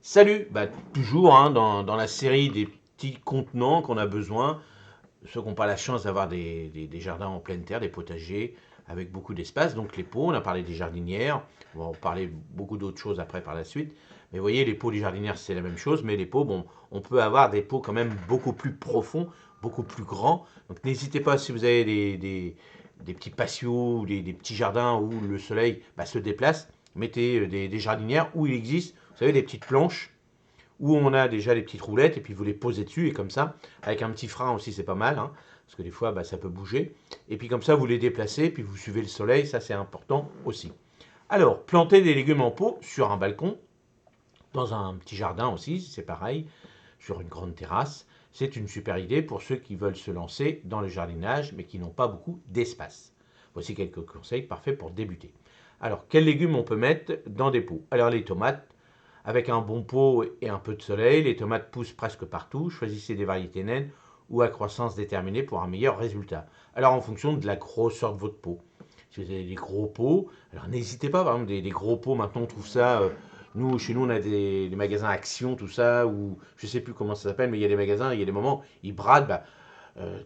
Salut, toujours hein, dans la série des petits contenants qu'on a besoin, ceux qui n'ont pas la chance d'avoir des jardins en pleine terre, des potagers avec beaucoup d'espace. Donc les pots, on a parlé des jardinières, on va en parler beaucoup d'autres choses après par la suite. Mais vous voyez, les pots, les jardinières, c'est la même chose, mais les pots, bon, on peut avoir des pots quand même beaucoup plus profonds, beaucoup plus grands. Donc n'hésitez pas si vous avez des petits patios, des petits jardins où le soleil se déplace, mettez des jardinières où il existe, vous savez, des petites planches où on a déjà les petites roulettes et puis vous les posez dessus et comme ça, avec un petit frein aussi c'est pas mal, hein, parce que des fois ça peut bouger. Et puis comme ça vous les déplacez, puis vous suivez le soleil, ça c'est important aussi. Alors, planter des légumes en pot sur un balcon, dans un petit jardin aussi, c'est pareil, sur une grande terrasse, c'est une super idée pour ceux qui veulent se lancer dans le jardinage mais qui n'ont pas beaucoup d'espace. Voici quelques conseils parfaits pour débuter. Alors, quels légumes on peut mettre dans des pots? Alors, les tomates, avec un bon pot et un peu de soleil, les tomates poussent presque partout. Choisissez des variétés naines ou à croissance déterminée pour un meilleur résultat. Alors en fonction de la grosseur de votre pot. Si vous avez des gros pots, alors n'hésitez pas, par exemple des gros pots, maintenant on trouve ça, nous, chez nous on a des magasins Action, tout ça, ou je sais plus comment ça s'appelle, mais il y a des magasins, il y a des moments, ils bradent,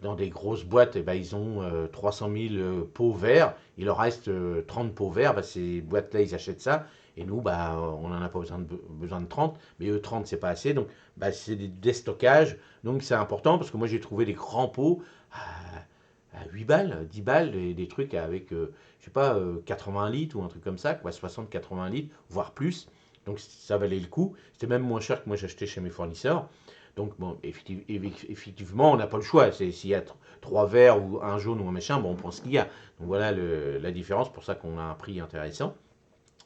dans des grosses boîtes, ils ont 300 000 pots verts, il leur reste 30 pots verts, ces boîtes-là, ils achètent ça, et nous, on n'en a pas besoin de 30, mais eux, 30, c'est pas assez, donc c'est des déstockages, donc c'est important, parce que moi, j'ai trouvé des grands pots à 8 balles, 10 balles, des trucs avec, je sais pas, 80 litres ou un truc comme ça, quoi, 60-80 litres, voire plus, donc ça valait le coup, c'était même moins cher que moi j'achetais chez mes fournisseurs, donc, bon, effectivement, on n'a pas le choix. S'il y a trois verts ou un jaune ou un machin, bon, on prend ce qu'il y a. Donc voilà la différence, pour ça qu'on a un prix intéressant.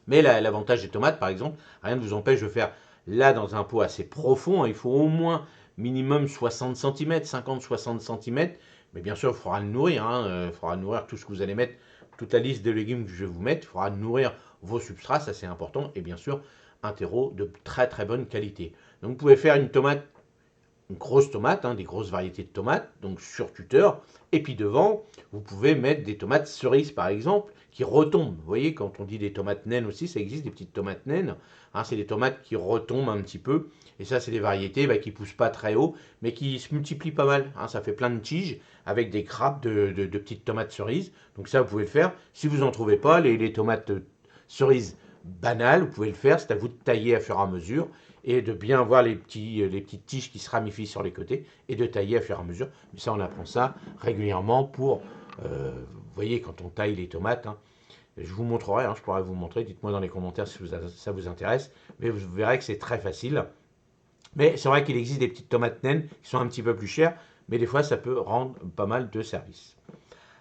Mais l'avantage des tomates, par exemple, rien ne vous empêche de faire là dans un pot assez profond. Il faut au moins minimum 60 cm, 50-60 cm. Mais bien sûr, il faudra le nourrir. Il faudra nourrir tout ce que vous allez mettre, toute la liste de légumes que je vais vous mettre. Il faudra nourrir vos substrats, ça c'est important. Et bien sûr, un terreau de très très bonne qualité. Donc vous pouvez faire une grosse tomate, des grosses variétés de tomates, donc sur tuteur. Et puis devant, vous pouvez mettre des tomates cerises par exemple, qui retombent. Vous voyez, quand on dit des tomates naines aussi, ça existe des petites tomates naines. C'est des tomates qui retombent un petit peu. Et ça, c'est des variétés qui ne poussent pas très haut, mais qui se multiplient pas mal. Ça fait plein de tiges avec des grappes de petites tomates cerises. Donc ça, vous pouvez le faire. Si vous n'en trouvez pas, les tomates cerises banales, vous pouvez le faire. C'est à vous de tailler à fur et à mesure et de bien voir les petites tiges qui se ramifient sur les côtés et de tailler à fur et à mesure. Mais ça, on apprend ça régulièrement pour, vous voyez, quand on taille les tomates, je vous montrerai, je pourrais vous montrer, dites-moi dans les commentaires si ça vous intéresse, mais vous verrez que c'est très facile. Mais c'est vrai qu'il existe des petites tomates naines qui sont un petit peu plus chères, mais des fois ça peut rendre pas mal de services.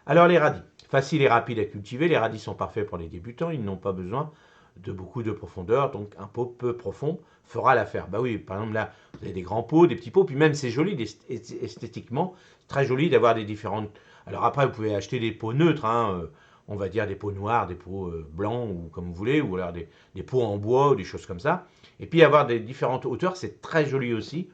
Alors les radis, facile et rapide à cultiver, les radis sont parfaits pour les débutants, ils n'ont pas besoin de beaucoup de profondeur, donc un pot peu profond fera l'affaire. Bah oui, par exemple là, vous avez des grands pots, des petits pots, puis même c'est joli esthétiquement, c'est très joli d'avoir des différentes. Alors après, vous pouvez acheter des pots neutres, on va dire des pots noirs, des pots blancs ou comme vous voulez, ou alors des pots en bois ou des choses comme ça. Et puis avoir des différentes hauteurs, c'est très joli aussi.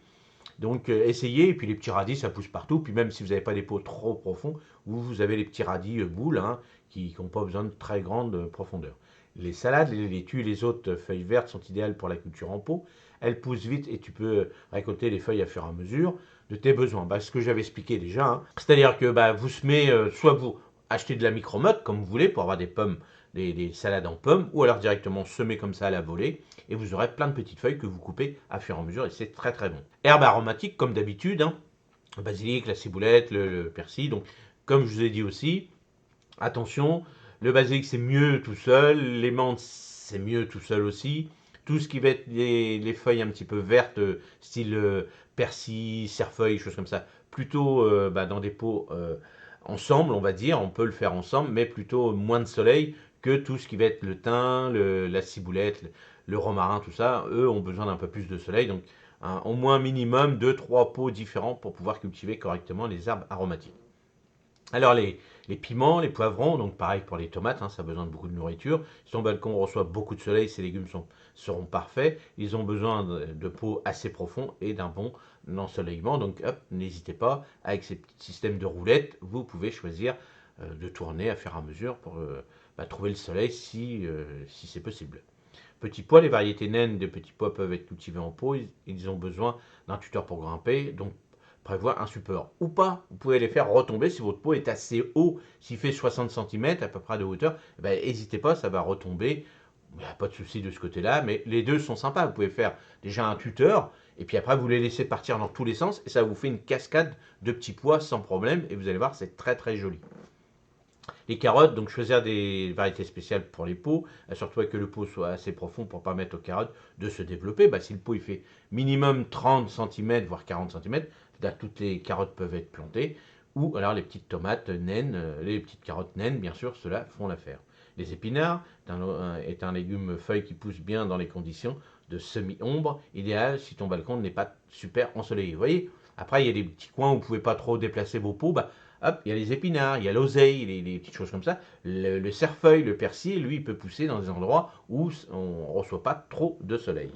Donc essayez, et puis les petits radis, ça pousse partout. Puis même si vous n'avez pas des pots trop profonds, vous avez les petits radis boules qui n'ont pas besoin de très grande profondeur. Les salades, les laitues et les autres feuilles vertes sont idéales pour la culture en pot. Elles poussent vite et tu peux récolter les feuilles à fur et à mesure de tes besoins. Ce que j'avais expliqué déjà. C'est-à-dire que vous semez, soit vous achetez de la micromotte comme vous voulez pour avoir des pommes, des salades en pommes, ou alors directement semer comme ça à la volée et vous aurez plein de petites feuilles que vous coupez à fur et à mesure et c'est très très bon. Herbes aromatiques comme d'habitude, le basilic, la ciboulette, le persil. Donc comme je vous ai dit aussi, attention, le basilic c'est mieux tout seul, les menthes c'est mieux tout seul aussi. Tout ce qui va être les feuilles un petit peu vertes, style persil, cerfeuil, choses comme ça, plutôt dans des pots ensemble, on va dire, on peut le faire ensemble, mais plutôt moins de soleil que tout ce qui va être le thym, la ciboulette, le romarin, tout ça. Eux ont besoin d'un peu plus de soleil, donc au moins minimum 2-3 pots différents pour pouvoir cultiver correctement les herbes aromatiques. Alors les piments, les poivrons, donc pareil pour les tomates, ça a besoin de beaucoup de nourriture. Si ton balcon reçoit beaucoup de soleil, ces légumes seront parfaits. Ils ont besoin de pots assez profonds et d'un bon ensoleillement. Donc hop, n'hésitez pas, avec ces petits systèmes de roulettes, vous pouvez choisir de tourner à fur et à mesure pour trouver le soleil si c'est possible. petits pois. Les variétés naines de petits pois peuvent être cultivées en pot. Ils ont besoin d'un tuteur pour grimper, donc prévoir un support ou pas. Vous pouvez les faire retomber si votre pot est assez haut, s'il fait 60 cm à peu près de hauteur, n'hésitez pas, ça va retomber. Il n'y a pas de souci de ce côté-là, mais les deux sont sympas. Vous pouvez faire déjà un tuteur, et puis après vous les laissez partir dans tous les sens, et ça vous fait une cascade de petits pois sans problème, et vous allez voir, c'est très très joli. Les carottes, donc choisir des variétés spéciales pour les pots, surtout que le pot soit assez profond pour permettre aux carottes de se développer. Si le pot il fait minimum 30 cm, voire 40 cm, là, toutes les carottes peuvent être plantées. Ou alors les petites tomates naines, les petites carottes naines, bien sûr, ceux-là font l'affaire. Les épinards est un légume feuille qui pousse bien dans les conditions de semi-ombre, idéal si ton balcon n'est pas super ensoleillé. Vous voyez, après il y a des petits coins où vous ne pouvez pas trop déplacer vos pots, hop, il y a les épinards, il y a l'oseille, les petites choses comme ça. Le cerfeuil, le persil, lui, il peut pousser dans des endroits où on ne reçoit pas trop de soleil.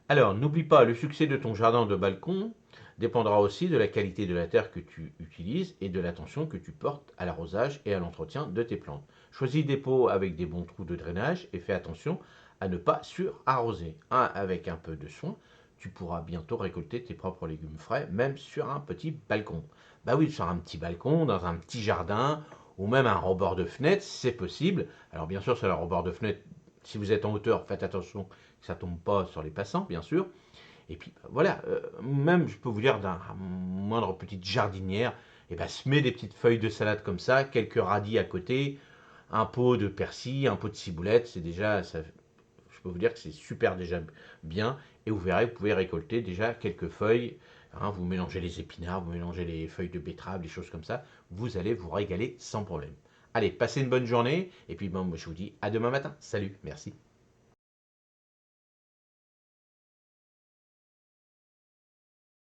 Alors, n'oublie pas, le succès de ton jardin de balcon dépendra aussi de la qualité de la terre que tu utilises et de l'attention que tu portes à l'arrosage et à l'entretien de tes plantes. Choisis des pots avec des bons trous de drainage et fais attention à ne pas surarroser. Avec un peu de soin, tu pourras bientôt récolter tes propres légumes frais, même sur un petit balcon. Bah oui, sur un petit balcon, dans un petit jardin, ou même un rebord de fenêtre, c'est possible. Alors bien sûr, sur le rebord de fenêtre, si vous êtes en hauteur, faites attention que ça ne tombe pas sur les passants, bien sûr. Et puis voilà, même je peux vous dire d'un moindre petite jardinière, semez des petites feuilles de salade comme ça, quelques radis à côté, un pot de persil, un pot de ciboulette, c'est déjà, ça, je peux vous dire que c'est super déjà bien. Et vous verrez, vous pouvez récolter déjà quelques feuilles. Vous mélangez les épinards, vous mélangez les feuilles de betterave, des choses comme ça. Vous allez vous régaler sans problème. Allez, passez une bonne journée. Et puis bon, je vous dis à demain matin. Salut, merci.